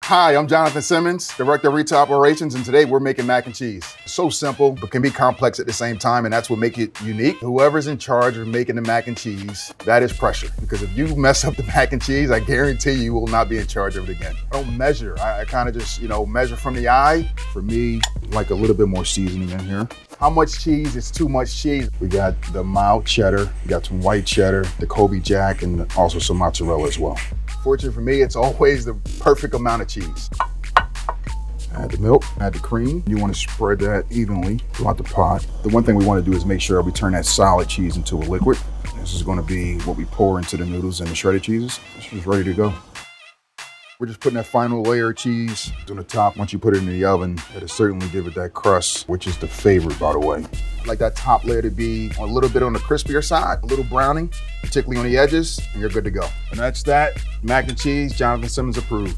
Hi, I'm Jonathan Simmons, Director of Retail Operations, and today we're making mac and cheese. It's so simple, but can be complex at the same time, and that's what makes it unique. Whoever's in charge of making the mac and cheese, that is pressure. Because if you mess up the mac and cheese, I guarantee you will not be in charge of it again. I don't measure. I kind of just, measure from the eye. For me, like a little bit more seasoning in here. How much cheese is too much cheese? We got the mild cheddar, we got some white cheddar, the Kobe Jack, and also some mozzarella as well. Fortunately for me, it's always the perfect amount of cheese. Add the milk, add the cream. You want to spread that evenly throughout the pot. The one thing we want to do is make sure we turn that solid cheese into a liquid. This is going to be what we pour into the noodles and the shredded cheeses. This is ready to go. We're just putting that final layer of cheese on the top. Once you put it in the oven, it'll certainly give it that crust, which is the favorite, by the way. I like that top layer to be a little bit on the crispier side, a little browning, particularly on the edges, and you're good to go. And that's that. Mac and cheese, Jonathan Simmons approved.